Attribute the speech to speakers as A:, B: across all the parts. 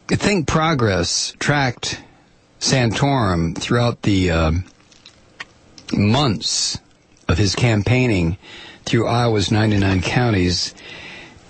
A: Think Progress tracked Santorum throughout the months of his campaigning through Iowa's 99 counties,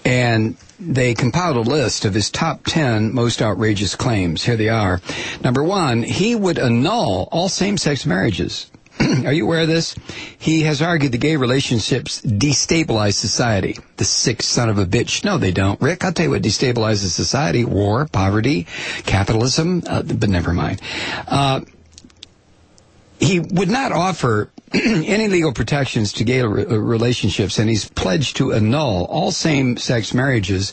A: and they compiled a list of his top 10 most outrageous claims. Here they are. Number 1, he would annul all same-sex marriages. Are you aware of this? He has argued the gay relationships destabilize society. The sick son of a bitch. No, they don't. Rick, I'll tell you what destabilizes society. War, poverty, capitalism, but never mind. He would not offer any legal protections to gay relationships, and he's pledged to annul all same-sex marriages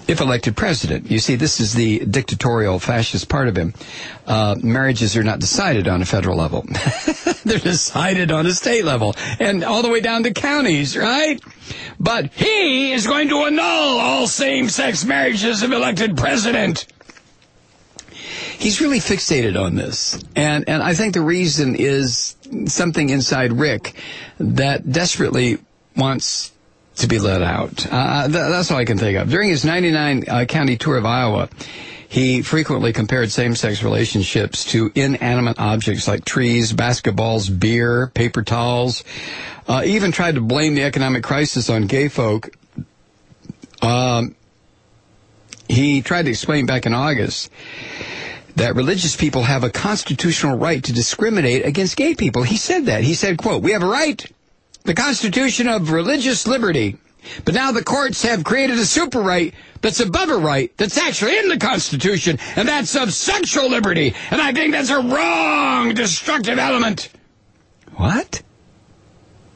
A: if elected president. You see, this is the dictatorial fascist part of him. Marriages are not decided on a federal level. They're decided on a state level and all the way down to counties, right? But he is going to annul all same-sex marriages if elected president. He's really fixated on this, and I think the reason is something inside Rick that desperately wants to be let out. That's all I can think of. During his 99 county tour of Iowa, he frequently compared same-sex relationships to inanimate objects like trees, basketballs, beer, paper towels. Even tried to blame the economic crisis on gay folk. He tried to explain back in August that religious people have a constitutional right to discriminate against gay people. He said that. He said, quote, "We have a right, the Constitution of religious liberty. But now the courts have created a super right that's above a right that's actually in the Constitution, and that's of sexual liberty. And I think that's a wrong, destructive element." What?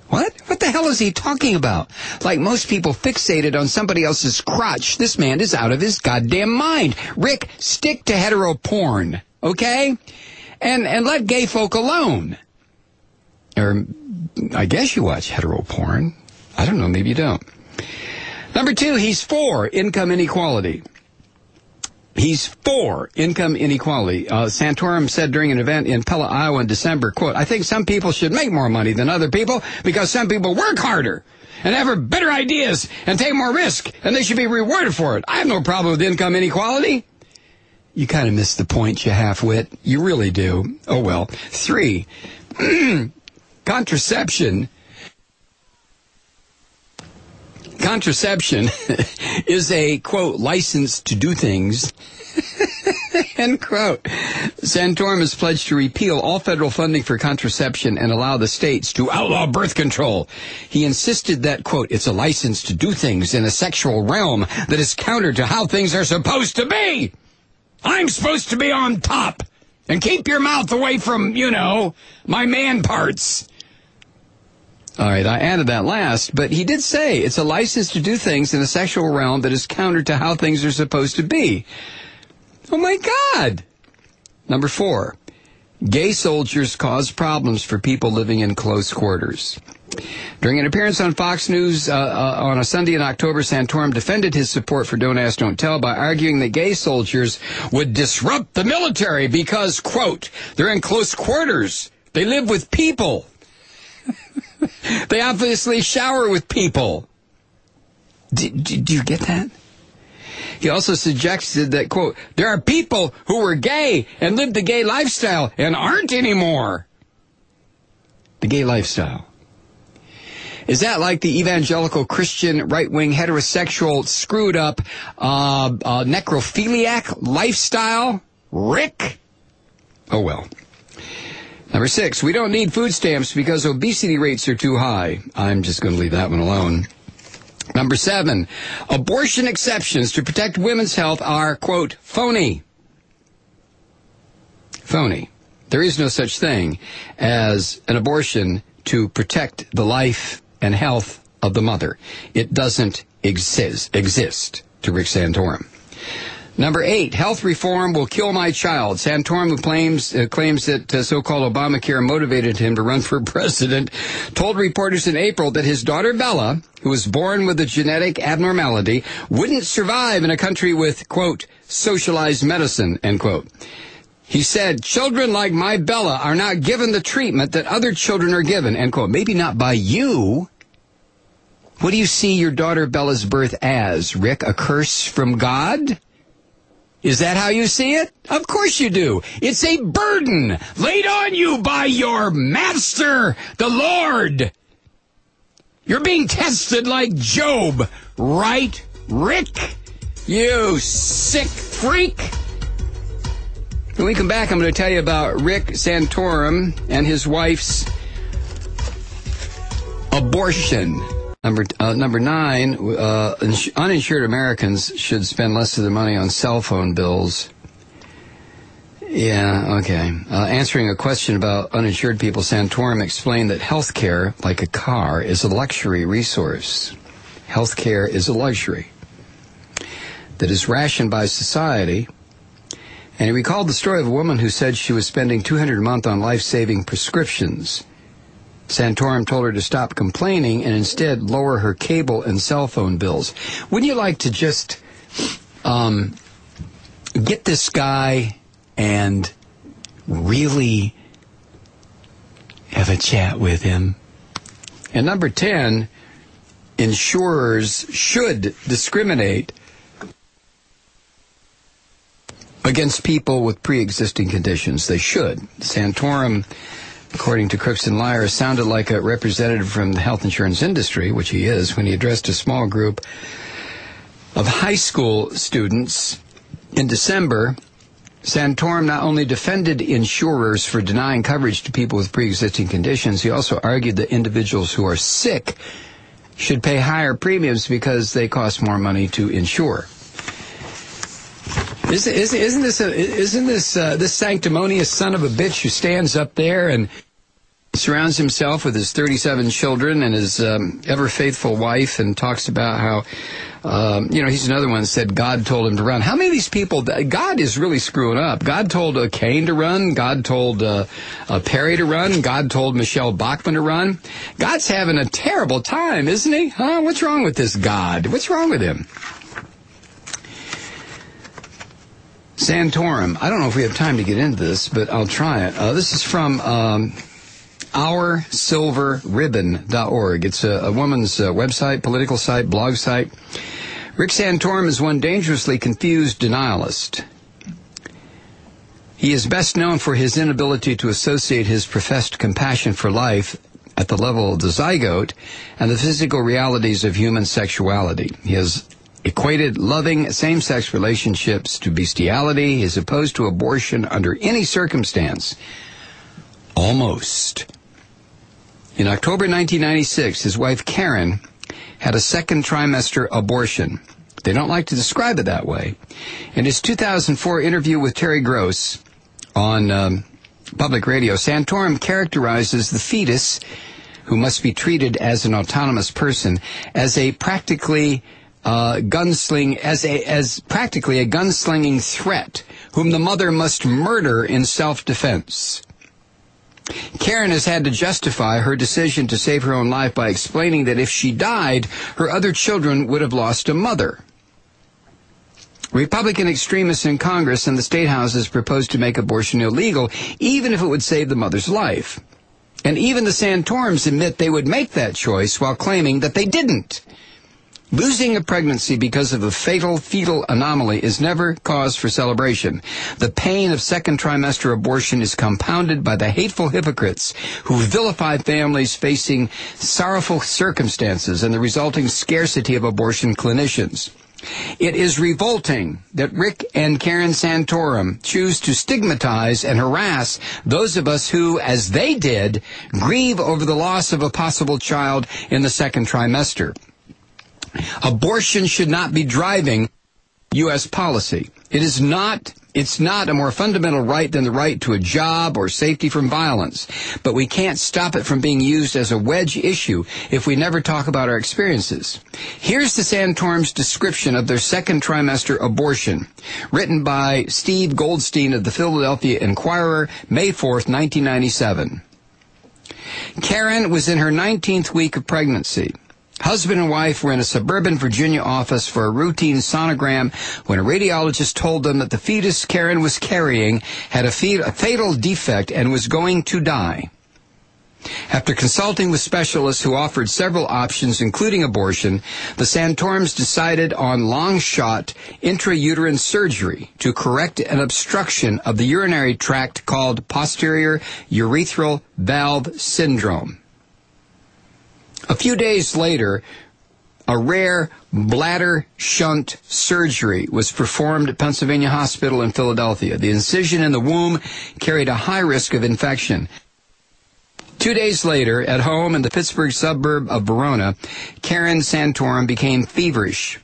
A: What the hell is he talking about? Like most people fixated on somebody else's crotch, this man is out of his goddamn mind. Rick, stick to hetero porn, okay? And let gay folk alone. Or I guess you watch hetero porn. I don't know, maybe you don't. Number 2, he's for income inequality. He's for income inequality. Santorum said during an event in Pella, Iowa in December, quote, "I think some people should make more money than other people because some people work harder and have better ideas and take more risk, and they should be rewarded for it. I have no problem with income inequality." You kind of missed the point, you half-wit. You really do. Oh, well. 3, contraception. Contraception is a, quote, license to do things, end quote. Santorum has pledged to repeal all federal funding for contraception and allow the states to outlaw birth control. He insisted that, quote, "it's a license to do things in a sexual realm that is counter to how things are supposed to be. I'm supposed to be on top and keep your mouth away from, my man parts." All right, I added that last, but he did say it's a license to do things in a sexual realm that is counter to how things are supposed to be. Oh, my God. Number 4, gay soldiers cause problems for people living in close quarters. During an appearance on Fox News on a Sunday in October, Santorum defended his support for Don't Ask, Don't Tell by arguing that gay soldiers would disrupt the military because, quote, "they're in close quarters. They live with people. They obviously shower with people." Do you get that? He also suggested that, quote, "there are people who were gay and lived the gay lifestyle and aren't anymore." The gay lifestyle. Is that like the evangelical Christian right-wing heterosexual screwed up necrophiliac lifestyle? Rick? Oh, well. Number 6, we don't need food stamps because obesity rates are too high. I'm just going to leave that one alone. Number 7, abortion exceptions to protect women's health are, quote, phony. Phony. There is no such thing as an abortion to protect the life and health of the mother. It doesn't exist to Rick Santorum. Number 8, health reform will kill my child. Santorum, who claims that so-called Obamacare motivated him to run for president, told reporters in April that his daughter Bella, who was born with a genetic abnormality, wouldn't survive in a country with, quote, socialized medicine, end quote. He said, "Children like my Bella are not given the treatment that other children are given," end quote. Maybe not by you. What do you see your daughter Bella's birth as, Rick? A curse from God? Is that how you see it? Of course you do. It's a burden laid on you by your master, the Lord. You're being tested like Job, right, Rick? You sick freak. When we come back, I'm going to tell you about Rick Santorum and his wife's abortion. Number 9, uninsured Americans should spend less of their money on cell phone bills. Yeah, okay. Answering a question about uninsured people, Santorum explained that health care, like a car, is a luxury resource. Health care is a luxury that is rationed by society. And he recalled the story of a woman who said she was spending $200 a month on life-saving prescriptions. Santorum told her to stop complaining and instead lower her cable and cell phone bills. Wouldn't you like to just get this guy and really have a chat with him? And number 10, insurers should discriminate against people with pre-existing conditions. They should. Santorum, according to Crooks and Liars, sounded like a representative from the health insurance industry, which he is, when he addressed a small group of high school students in December. Santorum not only defended insurers for denying coverage to people with pre-existing conditions, he also argued that individuals who are sick should pay higher premiums because they cost more money to insure. Isn't this this sanctimonious son of a bitch who stands up there and surrounds himself with his 37 children and his ever faithful wife and talks about how he's another one that said God told him to run. How many of these people, God is really screwing up. God told Cain to run. God told Perry to run. God told Michelle Bachman to run. God's having a terrible time, isn't he? Huh? What's wrong with this God? What's wrong with him? Santorum. I don't know if we have time to get into this, but I'll try it. This is from OurSilverRibbon.org. It's a woman's website, political site, blog site. Rick Santorum is one dangerously confused denialist. He is best known for his inability to associate his professed compassion for life at the level of the zygote and the physical realities of human sexuality. He has equated loving same-sex relationships to bestiality. He is opposed to abortion under any circumstance. Almost. In October 1996, his wife Karen had a second trimester abortion. They don't like to describe it that way. In his 2004 interview with Terry Gross on public radio, Santorum characterizes the fetus, who must be treated as an autonomous person, as a practically a gunslinging threat, whom the mother must murder in self-defense. Karen has had to justify her decision to save her own life by explaining that if she died, her other children would have lost a mother. Republican extremists in Congress and the state houses proposed to make abortion illegal, even if it would save the mother's life. And even the Santorums admit they would make that choice while claiming that they didn't. Losing a pregnancy because of a fatal fetal anomaly is never cause for celebration. The pain of second trimester abortion is compounded by the hateful hypocrites who vilify families facing sorrowful circumstances and the resulting scarcity of abortion clinicians. It is revolting that Rick and Karen Santorum choose to stigmatize and harass those of us who, as they did, grieve over the loss of a possible child in the second trimester. Abortion should not be driving U.S. policy. It's not a more fundamental right than the right to a job or safety from violence. But we can't stop it from being used as a wedge issue if we never talk about our experiences. Here's the Santorum's description of their second trimester abortion, written by Steve Goldstein of the Philadelphia Inquirer, May 4th, 1997. Karen was in her 19th week of pregnancy. Husband and wife were in a suburban Virginia office for a routine sonogram when a radiologist told them that the fetus Karen was carrying had a fatal defect and was going to die. After consulting with specialists who offered several options, including abortion, the Santorums decided on long-shot intrauterine surgery to correct an obstruction of the urinary tract called posterior urethral valve syndrome. A few days later, a rare bladder shunt surgery was performed at Pennsylvania Hospital in Philadelphia. The incision in the womb carried a high risk of infection. 2 days later, at home in the Pittsburgh suburb of Verona, Karen Santorum became feverish.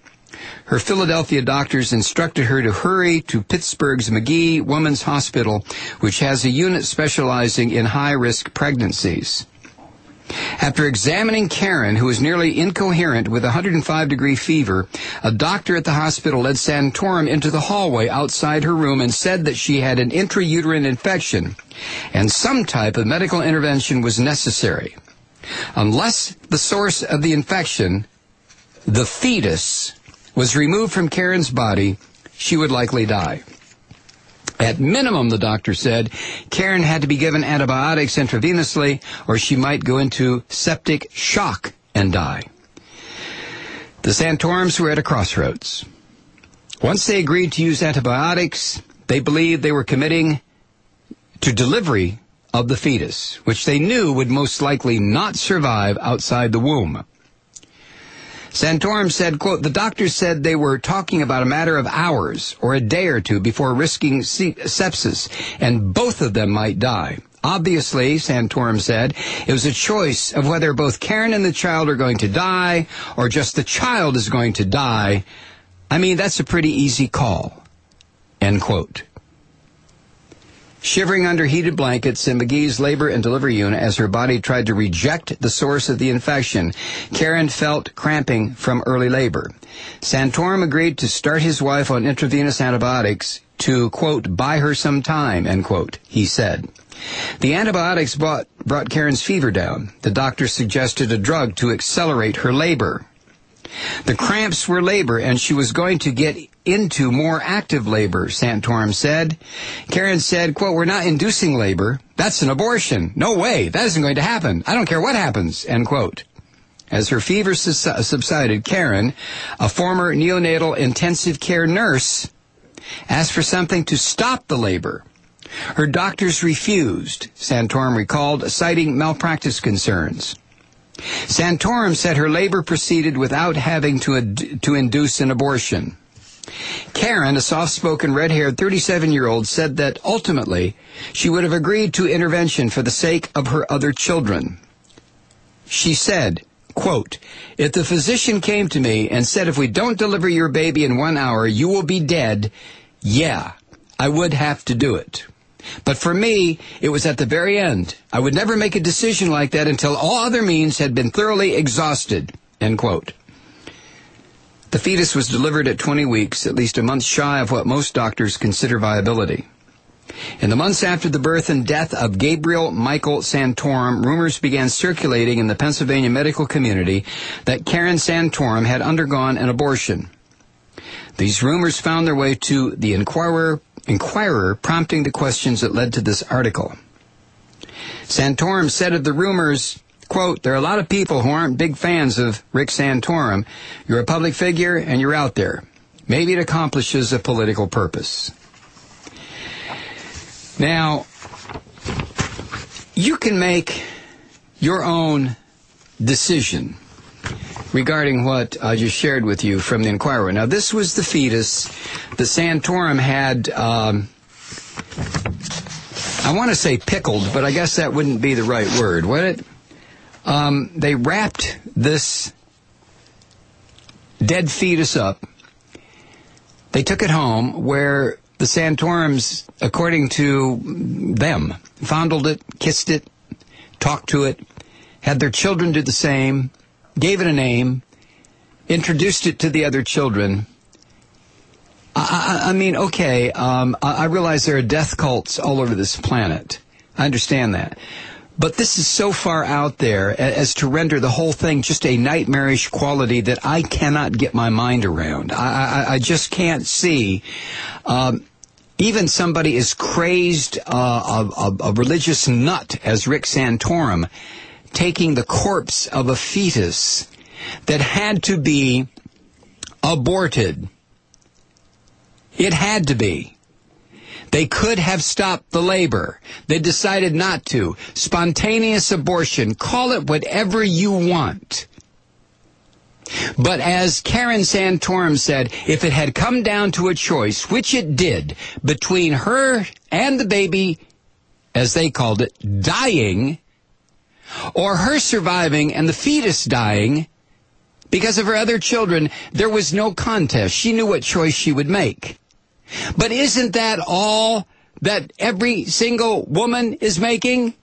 A: Her Philadelphia doctors instructed her to hurry to Pittsburgh's McGee Women's Hospital, which has a unit specializing in high-risk pregnancies. After examining Karen, who was nearly incoherent with a 105-degree fever, a doctor at the hospital led Santorum into the hallway outside her room and said that she had an intrauterine infection and some type of medical intervention was necessary. Unless the source of the infection, the fetus, was removed from Karen's body, she would likely die. At minimum, the doctor said, Karen had to be given antibiotics intravenously or she might go into septic shock and die. The Santorums were at a crossroads. Once they agreed to use antibiotics, they believed they were committing to delivery of the fetus, which they knew would most likely not survive outside the womb. Santorum said, quote, the doctors said they were talking about a matter of hours or a day or two before risking sepsis, and both of them might die. Obviously, Santorum said, it was a choice of whether both Karen and the child are going to die or just the child is going to die. I mean, that's a pretty easy call, end quote. Shivering under heated blankets in McGee's labor and delivery unit as her body tried to reject the source of the infection, Karen felt cramping from early labor. Santorum agreed to start his wife on intravenous antibiotics to, quote, buy her some time, end quote, he said. The antibiotics brought Karen's fever down. The doctor suggested a drug to accelerate her labor. The cramps were labor, and she was going to get into more active labor, Santorum said. Karen said, quote, we're not inducing labor. That's an abortion. No way. That isn't going to happen. I don't care what happens, end quote. As her fever subsided, Karen, a former neonatal intensive care nurse, asked for something to stop the labor. Her doctors refused, Santorum recalled, citing malpractice concerns. Santorum said her labor proceeded without having to induce an abortion. Karen, a soft-spoken, red-haired 37-year-old, said that ultimately she would have agreed to intervention for the sake of her other children. She said, quote, if the physician came to me and said if we don't deliver your baby in 1 hour, you will be dead, yeah, I would have to do it. But for me, it was at the very end. I would never make a decision like that until all other means had been thoroughly exhausted, end quote. The fetus was delivered at 20 weeks, at least a month shy of what most doctors consider viability. In the months after the birth and death of Gabriel Michael Santorum, rumors began circulating in the Pennsylvania medical community that Karen Santorum had undergone an abortion. These rumors found their way to the Inquirer, prompting the questions that led to this article. Santorum said of the rumors, quote, there are a lot of people who aren't big fans of Rick Santorum. You're a public figure and you're out there. Maybe it accomplishes a political purpose. Now, you can make your own decision regarding what I just shared with you from the Inquirer. Now, this was the fetus the Santorum had, I want to say pickled, but I guess that wouldn't be the right word, would it? They wrapped this dead fetus up. They took it home where the Santorums, according to them, fondled it, kissed it, talked to it, had their children do the same, gave it a name, introduced it to the other children. I mean, okay, I realize there are death cults all over this planet. I understand that. But this is so far out there as to render the whole thing just a nightmarish quality that I cannot get my mind around. I just can't see even somebody as crazed, a religious nut as Rick Santorum, taking the corpse of a fetus that had to be aborted. It had to be. They could have stopped the labor. They decided not to. Spontaneous abortion. Call it whatever you want. But as Karen Santorum said, if it had come down to a choice, which it did, between her and the baby, as they called it, dying, or her surviving and the fetus dying, because of her other children, there was no contest. She knew what choice she would make. But isn't that all that every single woman is making?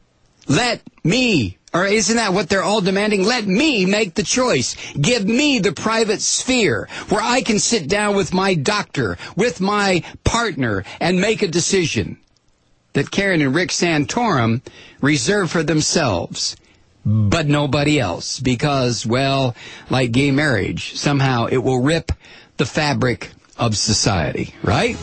A: Let me, or isn't that what they're all demanding? Let me make the choice. Give me the private sphere where I can sit down with my doctor, with my partner, and make a decision that Karen and Rick Santorum reserve for themselves, but nobody else, because, well, like gay marriage, somehow it will rip the fabric of society, right?